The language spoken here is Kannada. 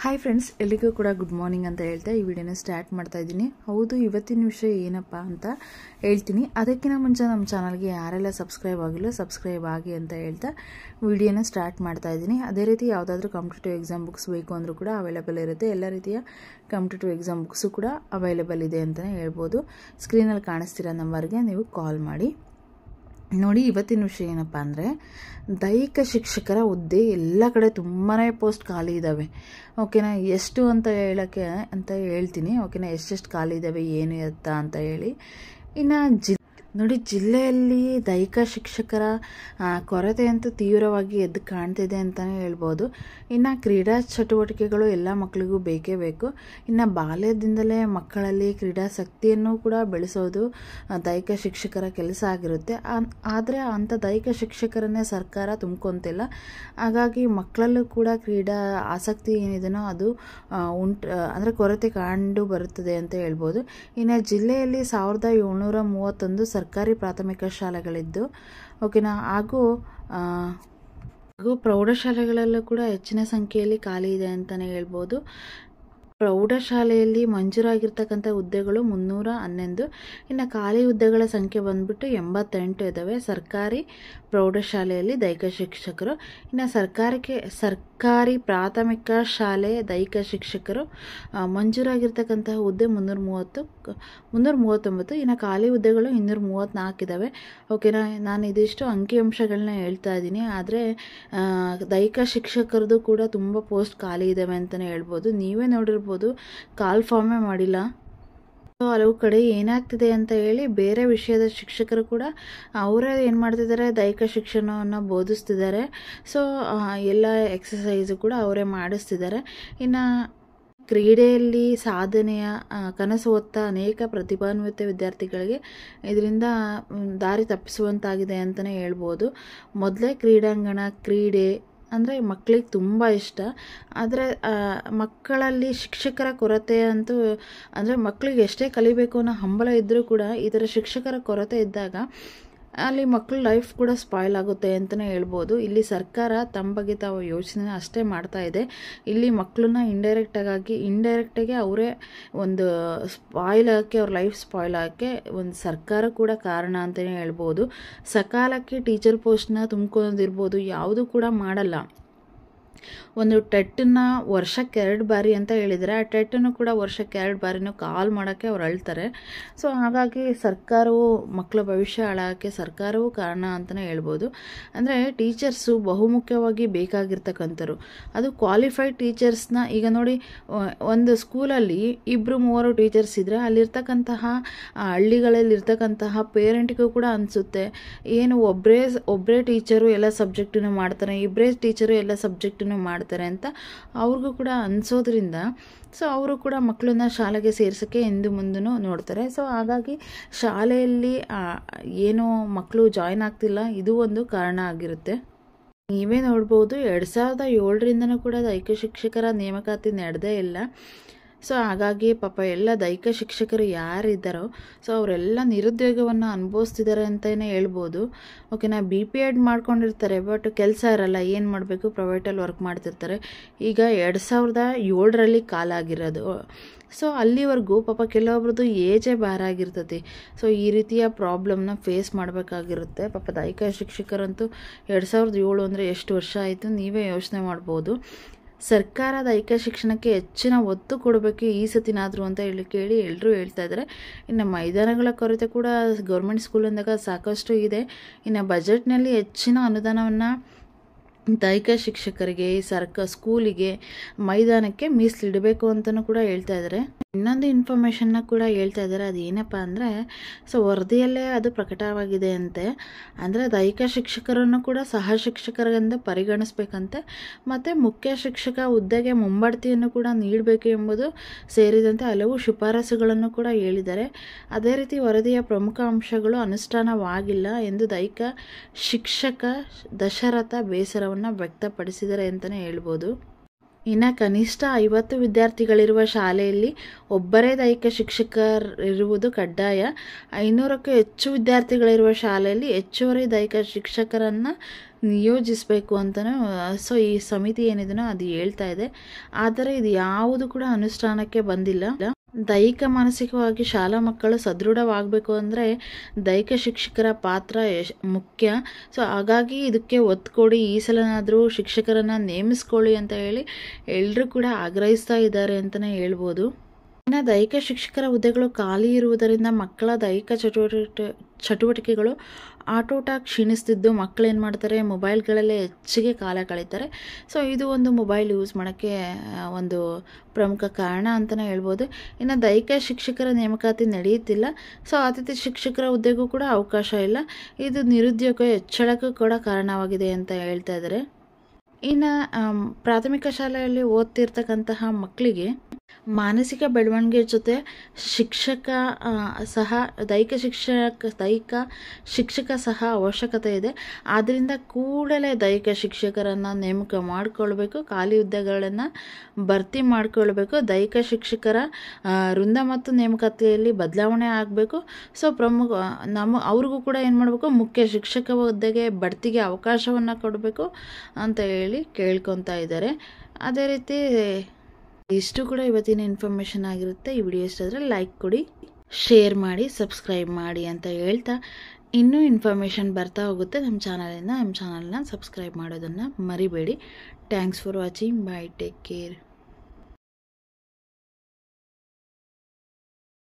ಹಾಯ್ ಫ್ರೆಂಡ್ಸ್, ಎಲ್ಲಿಗೂ ಕೂಡ ಗುಡ್ ಮಾರ್ನಿಂಗ್ ಅಂತ ಹೇಳ್ತಾ ಈ ವಿಡಿಯೋನ ಸ್ಟಾರ್ಟ್ ಮಾಡ್ತಾ ಇದ್ದೀನಿ. ಹೌದು, ಇವತ್ತಿನ ವಿಷಯ ಏನಪ್ಪ ಅಂತ ಹೇಳ್ತೀನಿ. ಅದಕ್ಕಿಂತ ಮುಂಚೆ ನಮ್ಮ ಚಾನಲ್ಗೆ ಯಾರೆಲ್ಲ ಸಬ್ಸ್ಕ್ರೈಬ್ ಆಗಿಲ್ಲ ಸಬ್ಸ್ಕ್ರೈಬ್ ಆಗಿ ಅಂತ ಹೇಳ್ತಾ ವಿಡಿಯೋನ ಸ್ಟಾರ್ಟ್ ಮಾಡ್ತಾ ಇದ್ದೀನಿ. ಅದೇ ರೀತಿ ಯಾವುದಾದ್ರೂ ಕಾಂಪಿಟೇಟಿವ್ ಎಕ್ಸಾಮ್ ಬುಕ್ಸ್ ಬೇಕು ಅಂದರೂ ಕೂಡ ಅವೈಲೇಬಲ್ ಇರುತ್ತೆ. ಎಲ್ಲ ರೀತಿಯ ಕಾಂಪಿಟೇಟಿವ್ ಎಕ್ಸಾಮ್ ಬುಕ್ಸು ಕೂಡ ಅವೈಲೇಬಲ್ ಇದೆ ಅಂತಲೇ ಹೇಳ್ಬೋದು. ಸ್ಕ್ರೀನಲ್ಲಿ ಕಾಣಿಸ್ತಿರೋ ನಂಬರ್ಗೆ ನೀವು ಕಾಲ್ ಮಾಡಿ. ನೋಡಿ, ಇವತ್ತಿನ ವಿಷಯ ಏನಪ್ಪ ಅಂದರೆ, ದೈಹಿಕ ಶಿಕ್ಷಕರ ಹುದ್ದೆ ಎಲ್ಲ ಕಡೆ ತುಂಬಾ ಪೋಸ್ಟ್ ಖಾಲಿ ಇದ್ದಾವೆ. ಓಕೆನಾ, ಎಷ್ಟು ಅಂತ ಹೇಳೋಕ್ಕೆ ಅಂತ ಹೇಳ್ತೀನಿ. ಓಕೆನಾ, ಎಷ್ಟೆಷ್ಟು ಖಾಲಿ ಇದ್ದಾವೆ ಏನು ಎತ್ತಾ ಅಂತ ಹೇಳಿ. ಇನ್ನು ನೋಡಿ, ಜಿಲ್ಲೆಯಲ್ಲಿ ದೈಹಿಕ ಶಿಕ್ಷಕರ ಕೊರತೆ ಅಂತೂ ತೀವ್ರವಾಗಿ ಎದ್ದು ಕಾಣ್ತಿದೆ ಅಂತಲೇ ಹೇಳ್ಬೋದು. ಇನ್ನು ಕ್ರೀಡಾ ಚಟುವಟಿಕೆಗಳು ಎಲ್ಲ ಮಕ್ಕಳಿಗೂ ಬೇಕೇ ಬೇಕು. ಇನ್ನು ಬಾಲ್ಯದಿಂದಲೇ ಮಕ್ಕಳಲ್ಲಿ ಕ್ರೀಡಾಸಕ್ತಿಯನ್ನು ಕೂಡ ಬೆಳೆಸೋದು ದೈಹಿಕ ಶಿಕ್ಷಕರ ಕೆಲಸ ಆಗಿರುತ್ತೆ. ಆದರೆ ಅಂಥ ದೈಹಿಕ ಶಿಕ್ಷಕರನ್ನೇ ಸರ್ಕಾರ ತುಂಬ್ಕೊತಿಲ್ಲ. ಹಾಗಾಗಿ ಮಕ್ಕಳಲ್ಲೂ ಕೂಡ ಕ್ರೀಡಾ ಆಸಕ್ತಿ ಏನಿದೆಯೋ ಅದು ಅಂದರೆ ಕೊರತೆ ಕಂಡು ಬರುತ್ತದೆ ಅಂತ ಹೇಳ್ಬೋದು. ಇನ್ನು ಜಿಲ್ಲೆಯಲ್ಲಿ 1731 ಸರ್ಕಾರಿ ಪ್ರಾಥಮಿಕ ಶಾಲೆಗಳಿದ್ದು, ಓಕೆನಾ, ಹಾಗೂ ಪ್ರೌಢಶಾಲೆಗಳಲ್ಲೂ ಕೂಡ ಹೆಚ್ಚಿನ ಸಂಖ್ಯೆಯಲ್ಲಿ ಖಾಲಿ ಇದೆ ಅಂತಲೇ ಹೇಳ್ಬೋದು. ಪ್ರೌಢಶಾಲೆಯಲ್ಲಿ ಮಂಜೂರಾಗಿರ್ತಕ್ಕಂಥ ಹುದ್ದೆಗಳು 311. ಇನ್ನು ಖಾಲಿ ಹುದ್ದೆಗಳ ಸಂಖ್ಯೆ ಬಂದ್ಬಿಟ್ಟು 88 ಇದ್ದಾವೆ ಸರ್ಕಾರಿ ಪ್ರೌಢಶಾಲೆಯಲ್ಲಿ ದೈಹಿಕ ಶಿಕ್ಷಕರು. ಇನ್ನು ಸರ್ಕಾರಿ ಪ್ರಾಥಮಿಕ ಶಾಲೆ ದೈಹಿಕ ಶಿಕ್ಷಕರು ಮಂಜೂರಾಗಿರ್ತಕ್ಕಂತಹ ಹುದ್ದೆ 339. ಇನ್ನು ಖಾಲಿ ಹುದ್ದೆಗಳು 234 ಇದ್ದಾವೆ. ಓಕೆನಾ, ನಾನು ಇದಿಷ್ಟು ಅಂಕಿಅಂಶಗಳನ್ನ ಹೇಳ್ತಾ ಇದ್ದೀನಿ. ಆದರೆ ದೈಹಿಕ ಶಿಕ್ಷಕರದ್ದು ಕೂಡ ತುಂಬ ಪೋಸ್ಟ್ ಖಾಲಿ ಇದ್ದಾವೆ ಅಂತಲೇ ಹೇಳ್ಬೋದು. ನೀವೇ ನೋಡಿರ್ಬೋದು, ಕಾಲ್ ಫಾರ್ಮೇ ಮಾಡಿಲ್ಲ. ಹಲವು ಕಡೆ ಏನಾಗ್ತಿದೆ ಅಂತ ಹೇಳಿ ಬೇರೆ ವಿಷಯದ ಶಿಕ್ಷಕರು ಕೂಡ ಅವರೇ ಏನು ಮಾಡ್ತಿದ್ದಾರೆ, ದೈಹಿಕ ಶಿಕ್ಷಣವನ್ನು ಬೋಧಿಸ್ತಿದ್ದಾರೆ. ಸೊ ಎಲ್ಲ ಎಕ್ಸಸೈಸು ಕೂಡ ಅವರೇ ಮಾಡಿಸ್ತಿದ್ದಾರೆ. ಇನ್ನು ಕ್ರೀಡೆಯಲ್ಲಿ ಸಾಧನೆಯ ಕನಸು ಹೊತ್ತ ಅನೇಕ ಪ್ರತಿಭಾನ್ವಿತ ವಿದ್ಯಾರ್ಥಿಗಳಿಗೆ ಇದರಿಂದ ದಾರಿ ತಪ್ಪಿಸುವಂತಾಗಿದೆ ಅಂತಲೇ ಹೇಳ್ಬೋದು. ಮೊದಲೇ ಕ್ರೀಡೆ ಅಂದರೆ ಮಕ್ಕಳಿಗೆ ತುಂಬ ಇಷ್ಟ. ಆದರೆ ಮಕ್ಕಳಲ್ಲಿ ಶಿಕ್ಷಕರ ಕೊರತೆ ಅಂತೂ, ಅಂದರೆ ಮಕ್ಕಳಿಗೆ ಎಷ್ಟೇ ಕಲಿಬೇಕು ಅನ್ನೋ ಹಂಬಲ ಇದ್ದರೂ ಕೂಡ ಈ ಥರ ಶಿಕ್ಷಕರ ಕೊರತೆ ಇದ್ದಾಗ ಅಲ್ಲಿ ಮಕ್ಕಳ ಲೈಫ್ ಕೂಡ ಸ್ಪಾಯ್ಲ್ ಆಗುತ್ತೆ ಅಂತಲೇ ಹೇಳ್ಬೋದು. ಇಲ್ಲಿ ಸರ್ಕಾರ ತಮ್ಮ ಬಗ್ಗೆ ತಾವು ಯೋಚನೆ ಅಷ್ಟೇ ಮಾಡ್ತಾ ಇದೆ. ಇಲ್ಲಿ ಮಕ್ಕಳನ್ನ ಇಂಡೈರೆಕ್ಟಾಗಿ ಅವರೇ ಒಂದು ಸ್ಪಾಯ್ಲ್ ಆಗೋಕ್ಕೆ, ಅವ್ರ ಲೈಫ್ ಸ್ಪಾಯ್ಲ್ ಆಗೋಕ್ಕೆ ಒಂದು ಸರ್ಕಾರ ಕೂಡ ಕಾರಣ ಅಂತಲೇ ಹೇಳ್ಬೋದು. ಸಕಾಲಕ್ಕೆ ಟೀಚರ್ ಪೋಸ್ಟ್ನ ತುಂಬ್ಕೊಳ್ಳೋದಿರ್ಬೋದು, ಯಾವುದೂ ಕೂಡ ಮಾಡಲ್ಲ. ಒಂದು ಟೆಟ್ಟನ್ನು ವರ್ಷಕ್ಕೆ 2 ಬಾರಿ ಅಂತ ಹೇಳಿದರೆ, ಆ ಟೆಟ್ಟನ್ನು ಕೂಡ ವರ್ಷಕ್ಕೆ 2 ಬಾರಿನೂ ಕಾಲ್ ಮಾಡೋಕ್ಕೆ ಅವ್ರು ಅಳ್ತಾರೆ. ಸೊ ಹಾಗಾಗಿ ಸರ್ಕಾರವು ಮಕ್ಕಳ ಭವಿಷ್ಯ ಹಾಳಾಗೋಕ್ಕೆ ಸರ್ಕಾರವೂ ಕಾರಣ ಅಂತಲೇ ಹೇಳ್ಬೋದು. ಅಂದರೆ ಟೀಚರ್ಸು ಬಹುಮುಖ್ಯವಾಗಿ ಬೇಕಾಗಿರ್ತಕ್ಕಂಥವ್ರು, ಅದು ಕ್ವಾಲಿಫೈಡ್ ಟೀಚರ್ಸ್ನ. ಈಗ ನೋಡಿ, ಒಂದು ಸ್ಕೂಲಲ್ಲಿ 2-3 ಟೀಚರ್ಸ್ ಇದ್ದರೆ ಅಲ್ಲಿರ್ತಕ್ಕಂತಹ ಹಳ್ಳಿಗಳಲ್ಲಿರ್ತಕ್ಕಂತಹ ಪೇರೆಂಟ್ಗೂ ಕೂಡ ಅನಿಸುತ್ತೆ, ಏನು ಒಬ್ಬರೇ ಟೀಚರು ಎಲ್ಲ ಸಬ್ಜೆಕ್ಟನ್ನು ಮಾಡ್ತಾರೆ, ಇಬ್ಬರೇ ಟೀಚರು ಎಲ್ಲ ಸಬ್ಜೆಕ್ಟನ್ನು ಮಾಡ್ತಾರೆ ಅಂತ ಅವ್ರಿಗೂ ಕೂಡ ಅನಿಸೋದ್ರಿಂದ ಸೊ ಅವರು ಕೂಡ ಮಕ್ಕಳನ್ನ ಶಾಲೆಗೆ ಸೇರ್ಸೋಕ್ಕೆ ಹಿಂದೆ ಮುಂದೂ ನೋಡ್ತಾರೆ. ಸೊ ಹಾಗಾಗಿ ಶಾಲೆಯಲ್ಲಿ ಏನೋ ಮಕ್ಕಳು ಜಾಯ್ನ್ ಆಗ್ತಿಲ್ಲ, ಇದು ಒಂದು ಕಾರಣ ಆಗಿರುತ್ತೆ. ನೀವೇ ನೋಡ್ಬೋದು, 2007ರಿಂದನೂ ಕೂಡ ದೈಹಿಕ ಶಿಕ್ಷಕರ ನೇಮಕಾತಿ ನಡೆದೇ ಇಲ್ಲ. ಸೊ ಹಾಗಾಗಿ ಪಾಪ ಎಲ್ಲ ದೈಹಿಕ ಶಿಕ್ಷಕರು ಯಾರಿದ್ದಾರೋ ಸೊ ಅವರೆಲ್ಲ ನಿರುದ್ಯೋಗವನ್ನು ಅನುಭವಿಸ್ತಿದ್ದಾರೆ ಅಂತಲೇ ಹೇಳ್ಬೋದು. ಓಕೆನಾ, BPEd ಮಾಡ್ಕೊಂಡಿರ್ತಾರೆ, ಬಟ್ ಕೆಲಸ ಇರಲ್ಲ, ಏನು ಮಾಡಬೇಕು, ಪ್ರೈವೇಟಲ್ಲಿ ವರ್ಕ್ ಮಾಡ್ತಿರ್ತಾರೆ. ಈಗ 2007ರಲ್ಲಿ ಕಾಲಾಗಿರೋದು. ಸೊ ಅಲ್ಲಿವರೆಗೂ ಪಾಪ ಕೆಲವೊಬ್ರದ್ದು ಏಜೇ ಭಾರ ಆಗಿರ್ತೈತಿ. ಸೊ ಈ ರೀತಿಯ ಪ್ರಾಬ್ಲಮ್ನ ಫೇಸ್ ಮಾಡಬೇಕಾಗಿರುತ್ತೆ. ಪಾಪ ದೈಹಿಕ ಶಿಕ್ಷಕರಂತೂ 2007 ಅಂದರೆ ಎಷ್ಟು ವರ್ಷ ಆಯಿತು, ನೀವೇ ಯೋಚನೆ ಮಾಡ್ಬೋದು. ಸರ್ಕಾರ ದೈಹಿಕ ಶಿಕ್ಷಣಕ್ಕೆ ಹೆಚ್ಚಿನ ಒತ್ತು ಕೊಡಬೇಕು ಈ ಸತಿನಾದರೂ ಅಂತ ಕೇಳಿ ಎಲ್ಲರೂ ಹೇಳ್ತಾ ಇದ್ದಾರೆ. ಇನ್ನು ಮೈದಾನಗಳ ಕೊರತೆ ಕೂಡ ಗೌರ್ಮೆಂಟ್ ಸ್ಕೂಲ್ ಅಂದಾಗ ಸಾಕಷ್ಟು ಇದೆ. ಇನ್ನು ಬಜೆಟ್ನಲ್ಲಿ ಹೆಚ್ಚಿನ ಅನುದಾನವನ್ನು ದೈಹಿಕ ಶಿಕ್ಷಕರಿಗೆ, ಸ್ಕೂಲಿಗೆ, ಮೈದಾನಕ್ಕೆ ಮೀಸಲಿಡಬೇಕು ಅಂತಲೂ ಕೂಡ ಹೇಳ್ತಾ ಇದ್ದಾರೆ. ಇನ್ನೊಂದು ಇನ್ಫಾರ್ಮೇಷನ್ನ ಕೂಡ ಹೇಳ್ತಾ ಇದ್ದಾರೆ. ಅದೇನಪ್ಪ ಅಂದರೆ, ಸೊ ವರದಿಯಲ್ಲೇ ಅದು ಪ್ರಕಟವಾಗಿದೆ ಅಂತೆ. ಅಂದರೆ ದೈಹಿಕ ಶಿಕ್ಷಕರನ್ನು ಕೂಡ ಸಹ ಶಿಕ್ಷಕರೆಂದು ಪರಿಗಣಿಸಬೇಕಂತೆ, ಮತ್ತು ಮುಖ್ಯ ಶಿಕ್ಷಕ ಹುದ್ದೆಗೆ ಮುಂಬಡ್ತಿಯನ್ನು ಕೂಡ ನೀಡಬೇಕು ಎಂಬುದು ಸೇರಿದಂತೆ ಹಲವು ಶಿಫಾರಸುಗಳನ್ನು ಕೂಡ ಹೇಳಿದ್ದಾರೆ. ಅದೇ ರೀತಿ ವರದಿಯ ಪ್ರಮುಖ ಅಂಶಗಳು ಅನುಷ್ಠಾನವಾಗಿಲ್ಲ ಎಂದು ದೈಹಿಕ ಶಿಕ್ಷಕ ದಶರಥ ಬೇಸರವನ್ನು ವ್ಯಕ್ತಪಡಿಸಿದ್ದಾರೆ ಅಂತಲೇ ಹೇಳ್ಬೋದು. ಇನ್ನು ಕನಿಷ್ಠ 50 ವಿದ್ಯಾರ್ಥಿಗಳಿರುವ ಶಾಲೆಯಲ್ಲಿ ಒಬ್ಬರೇ ದೈಹಿಕ ಶಿಕ್ಷಕರಿರುವುದು ಕಡ್ಡಾಯ. 500ಕ್ಕೂ ಹೆಚ್ಚು ವಿದ್ಯಾರ್ಥಿಗಳಿರುವ ಶಾಲೆಯಲ್ಲಿ ಹೆಚ್ಚುವರಿ ದೈಹಿಕ ಶಿಕ್ಷಕರನ್ನು ನಿಯೋಜಿಸಬೇಕು ಅಂತಲೂ ಸೊ ಈ ಸಮಿತಿ ಏನಿದೆಯೋ ಅದು ಹೇಳ್ತಾ ಇದೆ. ಆದರೆ ಇದು ಯಾವುದು ಕೂಡ ಅನುಷ್ಠಾನಕ್ಕೆ ಬಂದಿಲ್ಲ. ದೈಹಿಕ ಮಾನಸಿಕವಾಗಿ ಶಾಲಾ ಮಕ್ಕಳು ಸದೃಢವಾಗಬೇಕು ಅಂದರೆ ದೈಹಿಕ ಶಿಕ್ಷಕರ ಪಾತ್ರ ಮುಖ್ಯ. ಸೊ ಹಾಗಾಗಿ ಇದಕ್ಕೆ ಒತ್ತು ಕೊಡಿ, ಈ ಸಲನಾದರೂ ಶಿಕ್ಷಕರನ್ನು ನೇಮಿಸ್ಕೊಳ್ಳಿ ಅಂತ ಹೇಳಿ ಎಲ್ಲರೂ ಕೂಡ ಆಗ್ರಹಿಸ್ತಾ ಇದ್ದಾರೆ ಅಂತಲೇ ಹೇಳ್ಬೋದು. ಇನ್ನು ದೈಹಿಕ ಶಿಕ್ಷಕರ ಹುದ್ದೆಗಳು ಖಾಲಿ ಇರುವುದರಿಂದ ಮಕ್ಕಳ ದೈಹಿಕ ಚಟುವಟಿಕೆಗಳು ಆಟೋಟ ಕ್ಷೀಣಿಸ್ತಿದ್ದು ಮಕ್ಕಳು ಏನು ಮಾಡ್ತಾರೆ, ಮೊಬೈಲ್ಗಳಲ್ಲೇ ಹೆಚ್ಚಿಗೆ ಕಾಲ ಕಳೀತಾರೆ. ಸೊ ಇದು ಒಂದು ಮೊಬೈಲ್ ಯೂಸ್ ಮಾಡೋಕ್ಕೆ ಒಂದು ಪ್ರಮುಖ ಕಾರಣ ಅಂತಲೇ ಹೇಳ್ಬೋದು. ಇನ್ನು ದೈಹಿಕ ಶಿಕ್ಷಕರ ನೇಮಕಾತಿ ನಡೆಯುತ್ತಿಲ್ಲ. ಸೊ ಅತಿಥಿ ಶಿಕ್ಷಕರ ಹುದ್ದೆಗೂ ಕೂಡ ಅವಕಾಶ ಇಲ್ಲ. ಇದು ನಿರುದ್ಯೋಗ ಹೆಚ್ಚಳಕ್ಕೂ ಕೂಡ ಕಾರಣವಾಗಿದೆ ಅಂತ ಹೇಳ್ತಾ ಇದ್ದಾರೆ. ಇನ್ನು ಪ್ರಾಥಮಿಕ ಶಾಲೆಯಲ್ಲಿ ಓದ್ತಿರ್ತಕ್ಕಂತಹ ಮಕ್ಕಳಿಗೆ ಮಾನಸಿಕ ಬೆಳವಣಿಗೆ ಜೊತೆ ದೈಹಿಕ ಶಿಕ್ಷಕ ಸಹ ಅವಶ್ಯಕತೆ ಇದೆ. ಆದ್ದರಿಂದ ಕೂಡಲೇ ದೈಹಿಕ ಶಿಕ್ಷಕರನ್ನು ನೇಮಕ ಮಾಡಿಕೊಳ್ಬೇಕು, ಖಾಲಿ ಹುದ್ದೆಗಳನ್ನು ಭರ್ತಿ ಮಾಡಿಕೊಳ್ಬೇಕು. ದೈಹಿಕ ಶಿಕ್ಷಕರ ವೃಂದ ಮತ್ತು ನೇಮಕಾತಿಯಲ್ಲಿ ಬದಲಾವಣೆ ಆಗಬೇಕು. ಸೊ ಅವ್ರಿಗೂ ಕೂಡ ಏನು ಮಾಡಬೇಕು, ಮುಖ್ಯ ಶಿಕ್ಷಕ ಹುದ್ದೆಗೆ ಬಡ್ತಿಗೆ ಅವಕಾಶವನ್ನು ಕೊಡಬೇಕು ಅಂತ ಹೇಳಿ ಕೇಳ್ಕೊತಾ ಇದ್ದಾರೆ. ಅದೇ ರೀತಿ ಇಷ್ಟು ಕೂಡ ಇವತ್ತಿನ ಇನ್ಫಾರ್ಮೇಷನ್ ಆಗಿರುತ್ತೆ. ಈ ವಿಡಿಯೋ ಇಷ್ಟ ಆದರೆ ಲೈಕ್ ಕೊಡಿ, ಶೇರ್ ಮಾಡಿ, ಸಬ್ಸ್ಕ್ರೈಬ್ ಮಾಡಿ ಅಂತ ಹೇಳ್ತಾ ಇನ್ನೂ ಇನ್ಫಾರ್ಮೇಷನ್ ಬರ್ತಾ ಹೋಗುತ್ತೆ ನಮ್ಮ ಚಾನಲ್ನ ಸಬ್ಸ್ಕ್ರೈಬ್ ಮಾಡೋದನ್ನು ಮರಿಬೇಡಿ. Thanks for watching. By, take care.